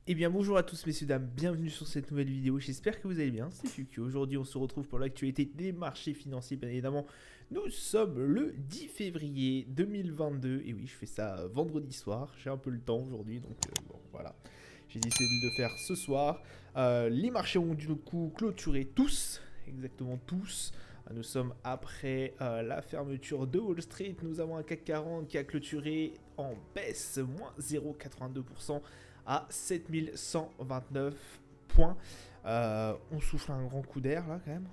Eh bien bonjour à tous messieurs dames, bienvenue sur cette nouvelle vidéo, j'espère que vous allez bien, c'est Fuku. Aujourd'hui on se retrouve pour l'actualité des marchés financiers bien évidemment. Nous sommes le 10 février 2022 et oui je fais ça vendredi soir, j'ai un peu le temps aujourd'hui donc bon voilà. J'ai décidé de le faire ce soir. Les marchés ont du coup clôturé tous, exactement tous. Nous sommes après la fermeture de Wall Street, nous avons un CAC 40 qui a clôturé en baisse, moins 0,82% à 7129 points. On souffle un grand coup d'air là quand même.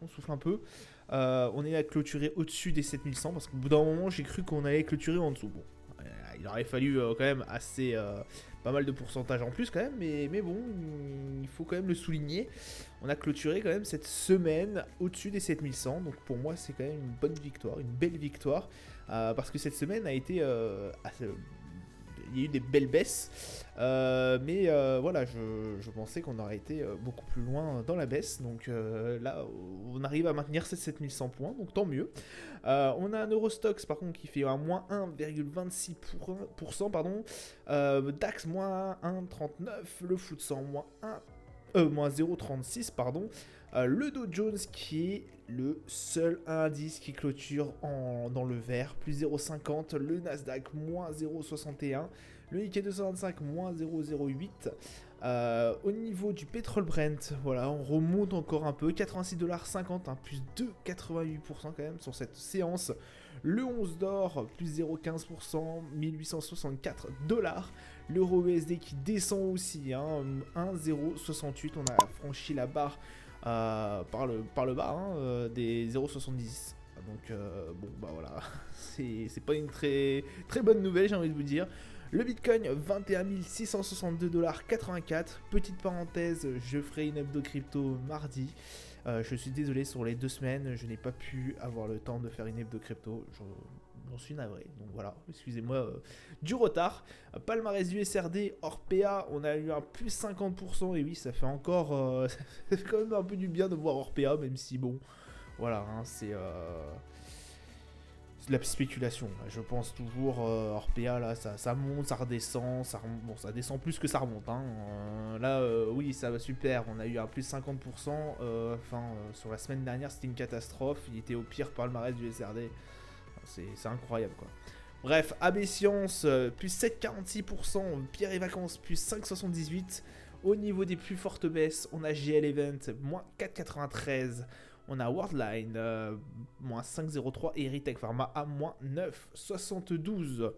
On souffle un peu. On est à clôturer au-dessus des 7100 parce qu'au bout d'un moment j'ai cru qu'on allait clôturer en dessous. Bon, il aurait fallu quand même assez pas mal de pourcentage en plus quand même, mais bon, il faut quand même le souligner. On a clôturé quand même cette semaine au-dessus des 7100, donc pour moi c'est quand même une bonne victoire, une belle victoire, parce que cette semaine a été il y a eu des belles baisses, mais voilà, je pensais qu'on aurait été beaucoup plus loin dans la baisse, donc là on arrive à maintenir ces 7100 points, donc tant mieux. On a un Eurostox par contre qui fait un moins 1,26%, pardon, DAX moins 1,39, le FTSE 100 moins 0,36 pardon. Le Dow Jones qui est le seul indice qui clôture dans le vert, plus 0,50, le Nasdaq moins 0,61, le Nikkei 225 moins 0,08. Au niveau du pétrole Brent, voilà, on remonte encore un peu, 86,50$, hein, plus 2,88% quand même sur cette séance. Le 11 d'or, plus 0,15%, 1864 $. L'euro USD qui descend aussi, hein, 1,068, on a franchi la barre par le bas des 0,70. Donc bon bah voilà, c'est pas une très bonne nouvelle, j'ai envie de vous dire. Le Bitcoin 21 662,84$. Petite parenthèse, je ferai une hebdo crypto mardi. Je suis désolé, sur les 2 semaines, je n'ai pas pu avoir le temps de faire une hebdo crypto. J'en suis navré. Donc voilà, excusez-moi du retard. Palmarès du SRD hors PA, on a eu un plus 50%. Et oui, ça fait encore. Ça fait quand même un peu du bien de voir hors PA, même si bon. Voilà, hein, c'est de la spéculation. Je pense toujours hors PA, là, ça monte, ça redescend. Bon, ça descend plus que ça remonte. Hein. Là, oui, ça va super. On a eu un plus 50%. Sur la semaine dernière, c'était une catastrophe. Il était au pire palmarès du SRD. C'est incroyable quoi. Bref, AB Science, plus 7,46%, Pierre et Vacances, plus 5,78%. Au niveau des plus fortes baisses, on a GL Event, moins 4,93%. On a Worldline, moins 5,03%. Et Eritech Pharma à moins 9,72%.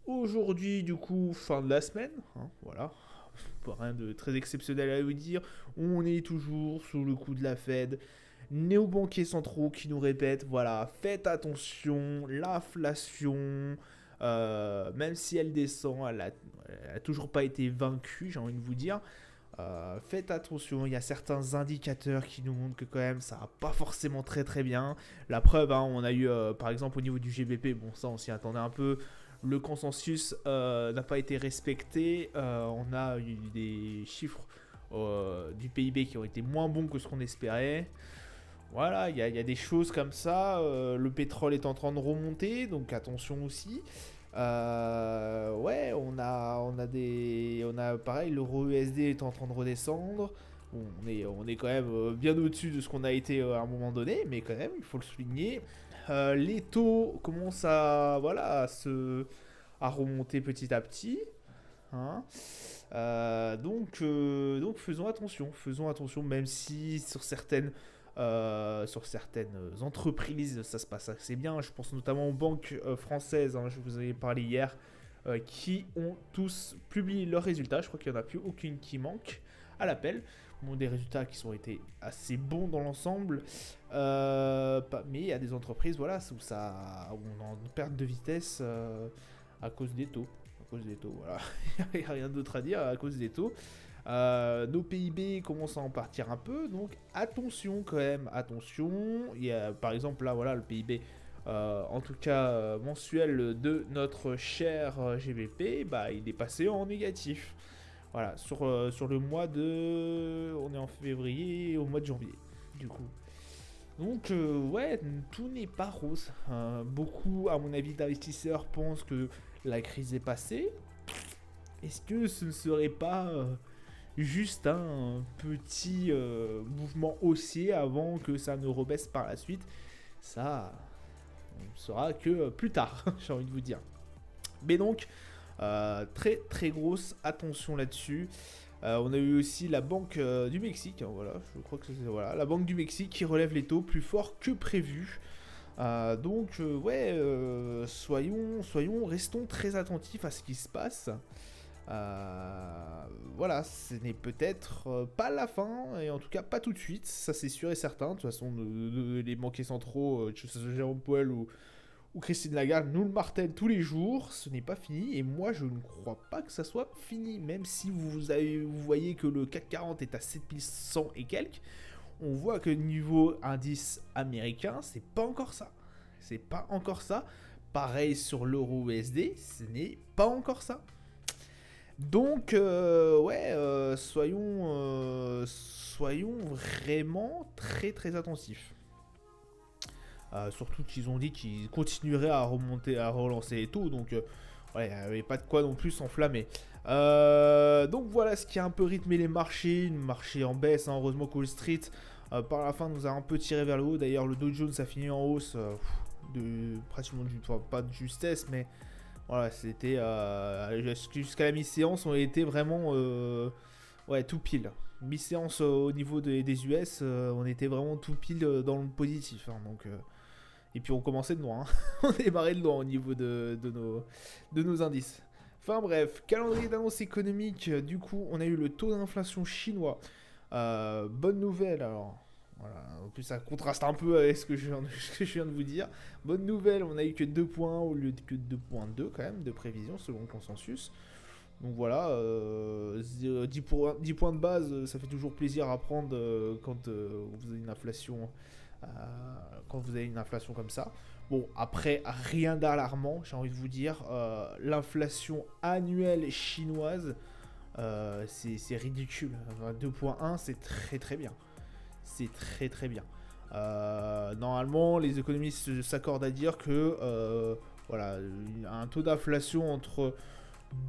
Aujourd'hui, du coup, fin de la semaine, hein, voilà. Pas rien de très exceptionnel à vous dire. On est toujours sous le coup de la Fed. Néobanquiers centraux qui nous répètent, voilà, faites attention, l'inflation, même si elle descend, elle a toujours pas été vaincue, j'ai envie de vous dire. Faites attention, il y a certains indicateurs qui nous montrent que quand même ça va pas forcément très bien. La preuve, hein, on a eu par exemple au niveau du GBP, bon ça on s'y attendait un peu, le consensus n'a pas été respecté. On a eu des chiffres du PIB qui ont été moins bons que ce qu'on espérait. Voilà, il y a des choses comme ça. Le pétrole est en train de remonter, donc attention aussi. Ouais, on a pareil, l'euro USD est en train de redescendre. Bon, on est quand même bien au-dessus de ce qu'on a été à un moment donné, mais quand même, il faut le souligner. Les taux commencent à remonter petit à petit. Hein. Donc faisons attention, même si sur certaines entreprises, ça se passe assez bien. Je pense notamment aux banques françaises, hein, je vous en ai parlé hier, qui ont tous publié leurs résultats. Je crois qu'il n'y en a plus aucune qui manque à l'appel. Bon, des résultats qui ont été assez bons dans l'ensemble. Mais il y a des entreprises voilà, où on est en perte de vitesse à cause des taux. À cause des taux, voilà. Il n'y a rien d'autre à dire à cause des taux. Nos PIB commencent à en partir un peu, donc attention quand même, attention. Il y a par exemple là, voilà, le PIB, en tout cas mensuel de notre cher GBP, bah, il est passé en négatif. Voilà, sur le mois de... On est en février, au mois de janvier, du coup. Donc ouais, tout n'est pas rose. Beaucoup, à mon avis, d'investisseurs pensent que la crise est passée. Est-ce que ce ne serait pas juste un petit mouvement haussier avant que ça ne rebaisse par la suite? Ça, on ne saura que plus tard, j'ai envie de vous dire. Mais donc, très très grosse attention là-dessus. On a eu aussi la Banque du Mexique, hein, voilà, je crois que c'est voilà, la Banque du Mexique qui relève les taux plus fort que prévu. Donc, restons très attentifs à ce qui se passe. Voilà, ce n'est peut-être pas la fin, et en tout cas pas tout de suite, ça c'est sûr et certain. De toute façon, les banquiers centraux, que ce soit Jérôme Powell ou Christine Lagarde, nous le martèlent tous les jours, ce n'est pas fini, et moi je ne crois pas que ça soit fini, même si vous voyez que le CAC 40 est à 7100 et quelques, on voit que niveau indice américain, c'est pas encore ça. C'est pas encore ça. Pareil sur l'euro USD, ce n'est pas encore ça. Donc, soyons vraiment très très attentifs. Surtout qu'ils ont dit qu'ils continueraient à relancer les taux, donc il n'y avait pas de quoi non plus s'enflammer. Donc voilà ce qui a un peu rythmé les marchés, une marché en baisse, hein. Heureusement que Wall Street par la fin nous a un peu tiré vers le haut. D'ailleurs le Dow Jones a fini en hausse pratiquement pas de justesse, mais voilà, c'était jusqu'à la mi-séance, on était vraiment tout pile. Mi-séance au niveau des US, on était vraiment tout pile dans le positif, hein, donc et puis on commençait de loin, hein. On démarrait de loin au niveau de nos indices. Enfin bref, calendrier d'annonce économique, du coup on a eu le taux d'inflation chinois. Bonne nouvelle alors. Voilà. En plus ça contraste un peu avec ce que je viens de vous dire. Bonne nouvelle, on a eu que 2 points au lieu de que 2,2 quand même de prévision selon le consensus. Donc voilà, 10 points de base, ça fait toujours plaisir à prendre quand vous avez une inflation. Quand vous avez une inflation comme ça. Bon, après, rien d'alarmant, j'ai envie de vous dire. L'inflation annuelle chinoise, c'est ridicule. 2,1, c'est très très bien. C'est très très bien. Normalement, les économistes s'accordent à dire que voilà, un taux d'inflation entre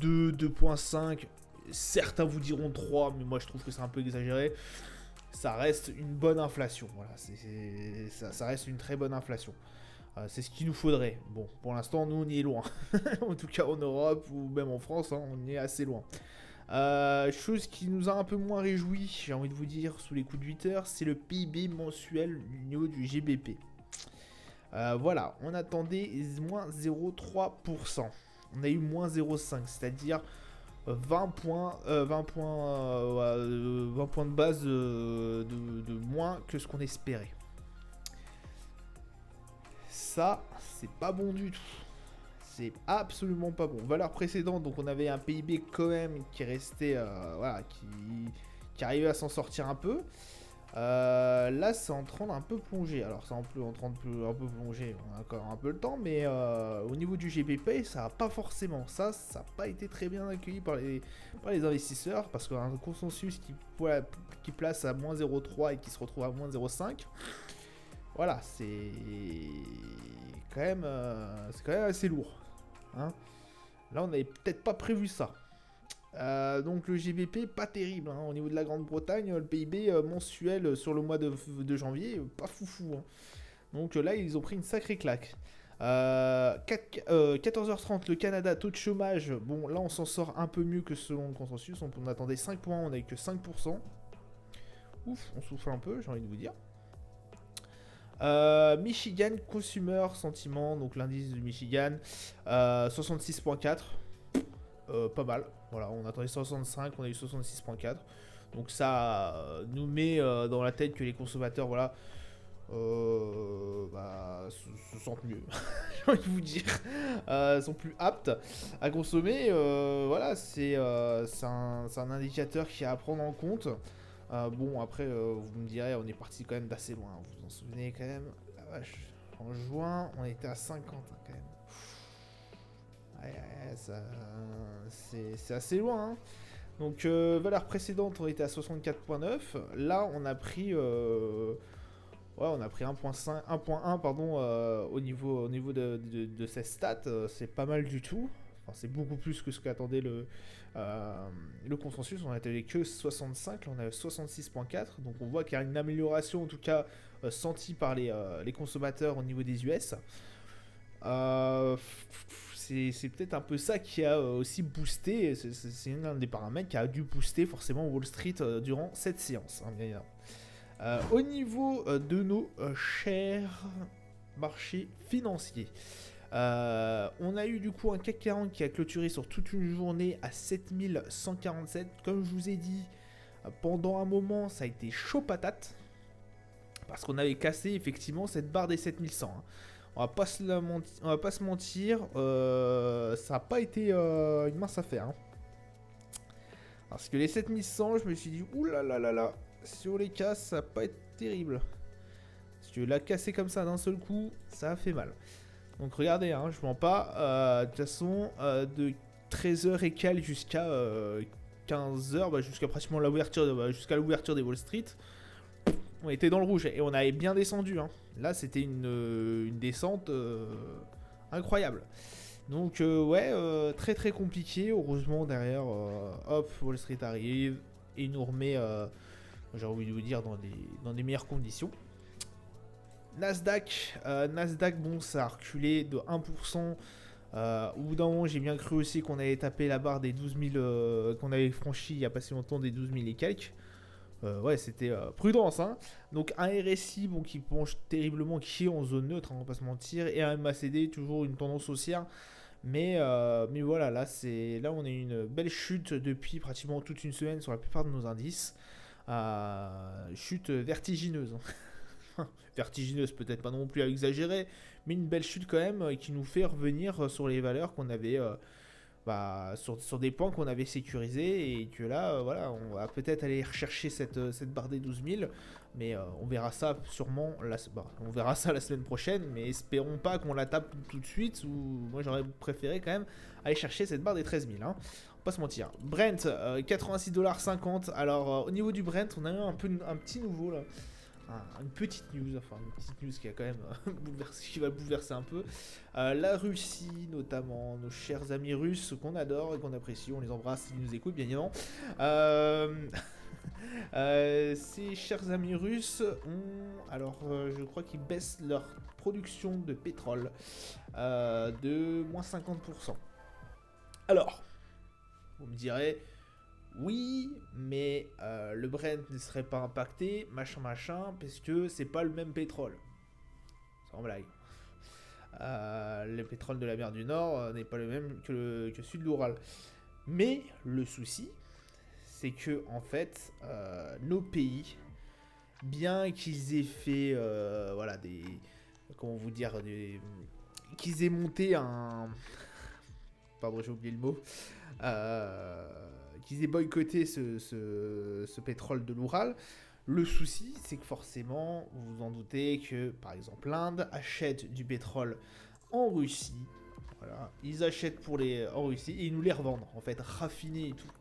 2, 2,5, certains vous diront 3, mais moi je trouve que c'est un peu exagéré. Ça reste une bonne inflation. Voilà, ça reste une très bonne inflation. C'est ce qu'il nous faudrait. Bon, pour l'instant, nous, on y est loin. En tout cas, en Europe ou même en France, hein, on y est assez loin. Chose qui nous a un peu moins réjoui, j'ai envie de vous dire, sous les coups de 8 heures, c'est le PIB mensuel du niveau du GBP. Voilà, on attendait moins 0,3%. On a eu moins 0,5%, c'est-à-dire 20 points de base de moins que ce qu'on espérait. Ça, c'est pas bon du tout. C'est absolument pas bon. Valeur précédente, donc on avait un PIB quand même qui restait, qui arrivait à s'en sortir un peu. Là, c'est en train d'un peu plonger. Alors, c'est en train de un peu plonger. On a encore un peu le temps, mais au niveau du GBP, ça n'a pas forcément. Ça n'a pas été très bien accueilli par les investisseurs parce qu'un consensus qui place à moins 0,3 et qui se retrouve à moins 0,5. Voilà, c'est quand même assez lourd. Hein. Là, on n'avait peut-être pas prévu ça. Donc le GBP, pas terrible. Hein. Au niveau de la Grande-Bretagne, le PIB mensuel sur le mois de janvier, pas foufou. Hein. Donc là, ils ont pris une sacrée claque. 14h30, le Canada, taux de chômage. Bon, là, on s'en sort un peu mieux que selon le consensus. On attendait 5 points, on n'a eu que 5%. Ouf, on souffle un peu, j'ai envie de vous dire. Michigan Consumer Sentiment, donc l'indice du Michigan, 66,4. Pas mal. Voilà, on attendait 65, on a eu 66,4. Donc ça nous met dans la tête que les consommateurs, voilà, se sentent mieux. J'ai envie de vous dire, sont plus aptes à consommer. Voilà, c'est un indicateur qui est à prendre en compte. Bon, après, vous me direz, on est parti quand même d'assez loin. Vous vous en souvenez quand même? La vache, en juin, on était à 50 hein, quand même. Ouais, c'est assez loin. Hein. Donc, valeur précédente, on était à 64,9. Là, on a pris 1,1 pardon, au niveau de ces stats. C'est pas mal du tout. Enfin, c'est beaucoup plus que ce qu'attendait le consensus. On n'avait que 65, là on a 66,4. Donc on voit qu'il y a une amélioration en tout cas sentie par les consommateurs au niveau des US. C'est peut-être un peu ça qui a aussi boosté, c'est l'un des paramètres qui a dû booster forcément Wall Street durant cette séance. Hein, bien évidemment. Au niveau de nos chers marchés financiers, on a eu du coup un CAC 40 qui a clôturé sur toute une journée à 7147. Comme je vous ai dit, pendant un moment ça a été chaud patate, parce qu'on avait cassé effectivement cette barre des 7100. Hein. On va pas se mentir, ça n'a pas été une mince affaire. Hein. Parce que les 7100, je me suis dit, oulalalala, si on les casse, ça va pas être terrible. Parce que la casser comme ça d'un seul coup, ça a fait mal. Donc regardez, hein, je mens pas. De toute façon, de 13h et quelques jusqu'à 15h, bah, jusqu'à pratiquement jusqu'à l'ouverture des Wall Street, on était dans le rouge et on avait bien descendu. Hein. Là, c'était une descente incroyable. Donc, ouais, très très compliqué. Heureusement, derrière, hop, Wall Street arrive et nous remet, j'ai envie de vous dire, dans des meilleures conditions. Nasdaq, bon, ça a reculé de 1%. Au bout d'un moment, j'ai bien cru aussi qu'on allait taper la barre des 12 000, qu'on avait franchi il y a pas si longtemps, des 12 000 et quelques. Ouais, c'était prudence. Hein. Donc un RSI bon, qui penche terriblement, qui est en zone neutre, hein, on va pas se mentir, et un MACD, toujours une tendance haussière. Mais voilà, là on a une belle chute depuis pratiquement toute une semaine sur la plupart de nos indices. Chute vertigineuse. Vertigineuse, peut-être pas non plus à exagérer, mais une belle chute quand même qui nous fait revenir sur les valeurs qu'on avait... sur des points qu'on avait sécurisés, et que là, voilà, on va peut-être aller rechercher cette barre des 12 000, mais on verra ça sûrement, on verra ça la semaine prochaine, mais espérons pas qu'on la tape tout de suite, ou moi j'aurais préféré quand même aller chercher cette barre des 13 000, hein. On va pas se mentir. Brent, 86,50$, alors au niveau du Brent, on a eu un petit nouveau là. Une petite news qui a quand même qui va bouleverser un peu. La Russie, notamment, nos chers amis russes qu'on adore et qu'on apprécie, on les embrasse s'ils nous écoutent, bien évidemment. Ces chers amis russes je crois qu'ils baissent leur production de pétrole de moins 50%. Alors, vous me direz... Oui, mais le Brent ne serait pas impacté, machin, parce que c'est pas le même pétrole. Sans blague. Le pétrole de la mer du Nord n'est pas le même que celui de l'Oural. Mais le souci, c'est que en fait, nos pays, bien qu'ils aient fait, comment vous dire, qu'ils aient monté un... Pardon, j'ai oublié le mot. Qu'ils aient boycotté ce pétrole de l'Oural. Le souci, c'est que forcément, vous vous en doutez que, par exemple, l'Inde achète du pétrole en Russie. Voilà, ils achètent en Russie et ils nous les revendent, en fait, raffinés et tout.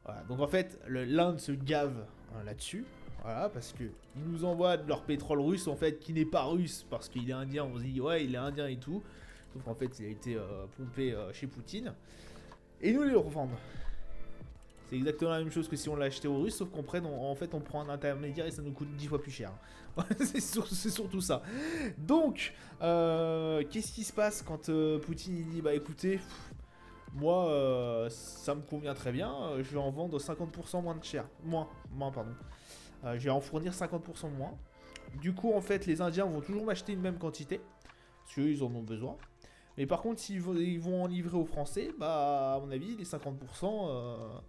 Voilà, donc en fait, l'Inde se gave là-dessus. Voilà, parce qu'ils nous envoient de leur pétrole russe, en fait, qui n'est pas russe, parce qu'il est indien. On se dit, ouais, il est indien et tout. Sauf qu'en fait, il a été pompé chez Poutine. Et nous les revendent. C'est exactement la même chose que si on l'a acheté aux Russes, sauf qu'on on prend un intermédiaire et ça nous coûte 10 fois plus cher. c'est surtout ça. Donc, qu'est-ce qui se passe quand Poutine il dit, bah écoutez, moi, ça me convient très bien, je vais en vendre 50% moins de cher. Moins, pardon. Je vais en fournir 50% moins. Du coup, en fait, les Indiens vont toujours m'acheter une même quantité, parce qu'ils en ont besoin. Mais par contre, s'ils vont en livrer aux Français, bah, à mon avis, les 50%,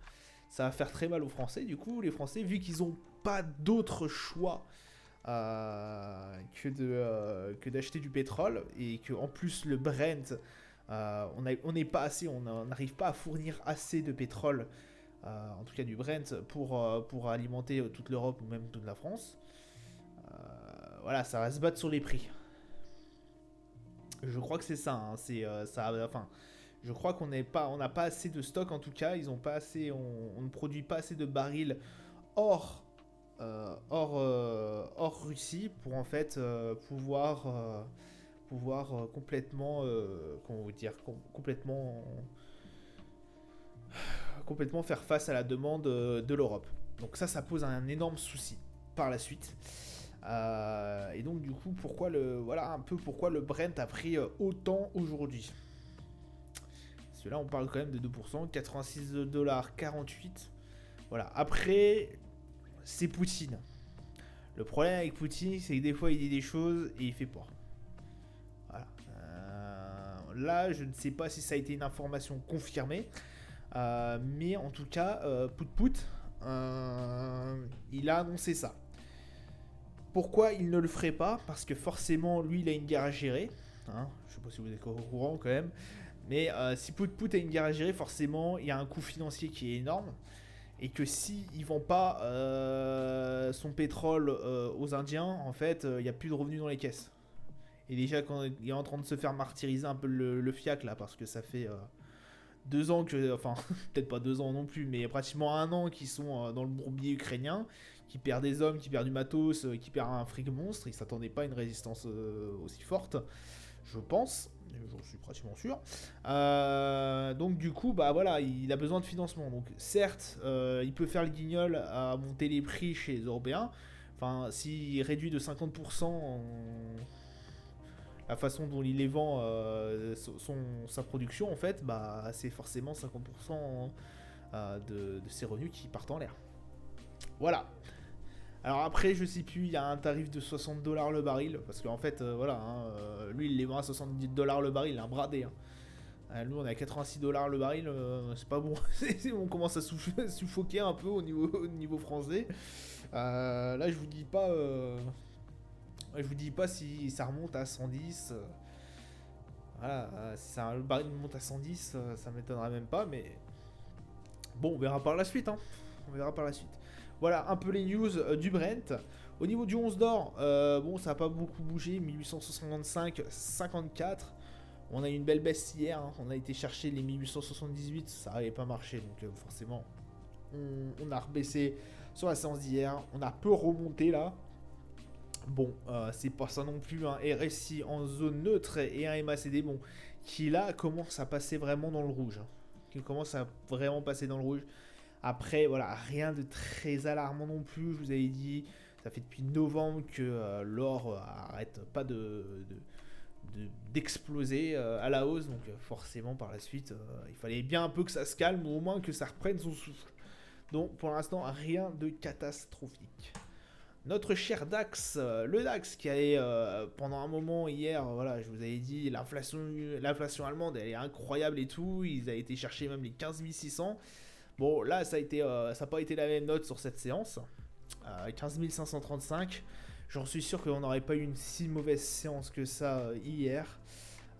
ça va faire très mal aux Français. Du coup, les Français, vu qu'ils n'ont pas d'autre choix que d'acheter du pétrole, et que en plus le Brent, on n'est pas assez, on n'arrive pas à fournir assez de pétrole, en tout cas du Brent, pour alimenter toute l'Europe ou même toute la France. Voilà, ça va se battre sur les prix. Je crois que c'est ça. Hein. Je crois qu'on n'a pas assez de stock en tout cas. Ils ont pas assez, on ne produit pas assez de barils hors Russie pour en fait pouvoir pouvoir complètement, comment vous dire, complètement faire face à la demande de l'Europe. Donc ça pose un énorme souci par la suite. Et donc du coup, voilà un peu pourquoi le Brent a pris autant aujourd'hui. Parce que là, on parle quand même de 2%, 86,48 $. Voilà. Après, c'est Poutine. Le problème avec Poutine, c'est que des fois, il dit des choses et il fait pas. Voilà. Là, je ne sais pas si ça a été une information confirmée. Mais en tout cas, il a annoncé ça. Pourquoi il ne le ferait pas? Parce que forcément, lui, il a une guerre à gérer. Hein, je ne sais pas si vous êtes au courant quand même. Mais si Pout a une guerre à gérer, forcément, il y a un coût financier qui est énorme. Et que s'il ne vend pas son pétrole aux Indiens, en fait, il n'y a plus de revenus dans les caisses. Et déjà, quand il est en train de se faire martyriser un peu le fiac, là, parce que ça fait 2 ans que... Enfin, peut-être pas 2 ans non plus, mais pratiquement 1 an qu'ils sont dans le bourbier ukrainien, qui perd des hommes, qui perd du matos, qui perd un fric monstre. Ils ne s'attendaient pas à une résistance aussi forte, je pense. J'en suis pratiquement sûr. Donc du coup, bah voilà, il a besoin de financement. Donc certes, il peut faire le guignol à monter les prix chez les Européens. Enfin, s'il réduit de 50% la façon dont il les vend, sa production, en fait, bah c'est forcément 50% de ses revenus qui partent en l'air. Voilà. Alors après, je sais plus, il y a un tarif de 60 $ le baril, parce qu'en fait, voilà, hein, lui il les vend à 70 $ le baril, il a un bradé. Hein. Nous on est à 86 $ le baril, c'est pas bon. On commence à suffoquer un peu au niveau français. Là je vous dis pas, si ça remonte à 110. Voilà, si le baril monte à 110, ça m'étonnerait même pas, mais bon, on verra par la suite. Hein. On verra par la suite. Voilà un peu les news du Brent. Au niveau du 11 d'or, bon, ça n'a pas beaucoup bougé. 1865,54. On a eu une belle baisse hier. Hein. On a été chercher les 1878. Ça n'avait pas marché. Donc forcément, on a rebaissé sur la séance d'hier. On a peu remonté là. Bon, c'est pas ça non plus. Un RSI en zone neutre et un MACD, bon, qui là commence à passer vraiment dans le rouge. Hein. Qui commence à vraiment passer dans le rouge. Après, voilà, rien de très alarmant non plus. Je vous avais dit, ça fait depuis novembre que l'or arrête pas d'exploser à la hausse. Donc forcément, par la suite, il fallait bien un peu que ça se calme, ou au moins que ça reprenne son souffle. Donc pour l'instant, rien de catastrophique. Notre cher DAX, le DAX qui allait pendant un moment hier, voilà, je vous avais dit, l'inflation allemande, elle est incroyable et tout. Ils avaient été chercher même les 15 600. Bon, là, ça n'a pas été la même note sur cette séance. 15 535. J'en suis sûr qu'on n'aurait pas eu une si mauvaise séance que ça hier.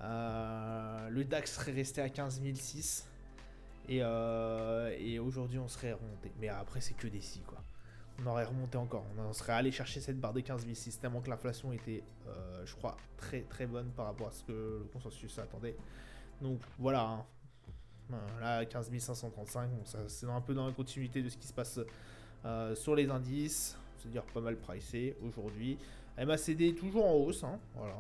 Le DAX serait resté à 15 006. Et aujourd'hui, on serait remonté. Mais après, c'est que des si, quoi. On aurait remonté encore. On serait allé chercher cette barre des 15 006. Tellement que l'inflation était, je crois, très très bonne par rapport à ce que le consensus attendait. Donc voilà. Hein. Là, 15 535, bon, c'est un peu dans la continuité de ce qui se passe sur les indices, c'est-à-dire pas mal pricé aujourd'hui. MACD toujours en hausse, hein, voilà,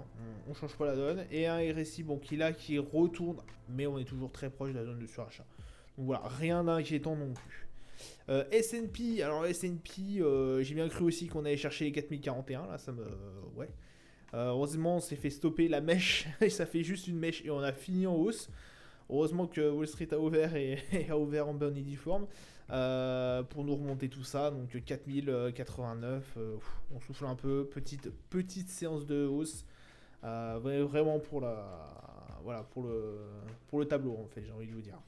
on change pas la donne. Et un RSI bon, qui retourne, mais on est toujours très proche de la zone de surachat. Donc voilà, rien d'inquiétant non plus. S&P, alors S&P, j'ai bien cru aussi qu'on allait chercher les 4041, là ça me... ouais. Heureusement on s'est fait stopper la mèche, et ça fait juste une mèche, et on a fini en hausse. Heureusement que Wall Street a ouvert et a ouvert en bonne uniforme pour nous remonter tout ça. Donc 4089, on souffle un peu. Petite séance de hausse. Vraiment pour le tableau en fait, j'ai envie de vous dire.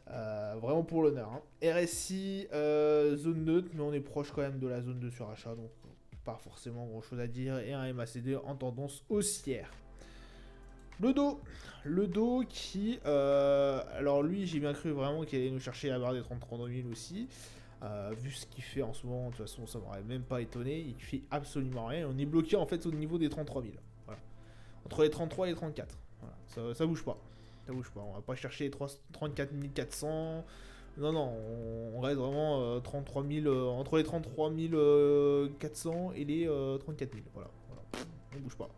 Vraiment pour l'honneur. Hein. RSI, zone neutre, mais on est proche quand même de la zone de surachat. Donc pas forcément grand chose à dire. Et un MACD en tendance haussière. Le dos qui, alors lui j'ai bien cru vraiment qu'il allait nous chercher la barre des 33 000 aussi, vu ce qu'il fait en ce moment, de toute façon ça m'aurait même pas étonné, il fait absolument rien, on est bloqué en fait au niveau des 33 000, voilà. Entre les 33 et les 34, voilà. Ça bouge pas, on va pas chercher les 34 400, non, on reste vraiment 33 000, entre les 33 400 et les 34 000, voilà. On bouge pas.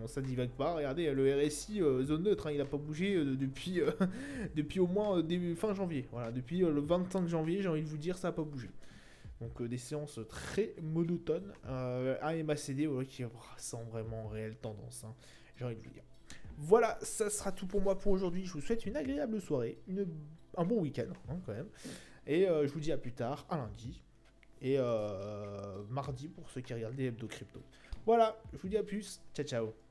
ça divague pas. Regardez, le RSI zone neutre, hein, il a pas bougé depuis, depuis au moins fin janvier. Voilà, depuis le 25 janvier, j'ai envie de vous dire, ça a pas bougé. Donc des séances très monotones. Un MACD qui sent vraiment réelle tendance, hein, j'ai envie de vous dire. Voilà, ça sera tout pour moi pour aujourd'hui. Je vous souhaite une agréable soirée, un bon week-end hein, quand même. Et je vous dis à plus tard, à lundi. Et mardi pour ceux qui regardent des hebdo crypto. Voilà, je vous dis à plus. Ciao, ciao.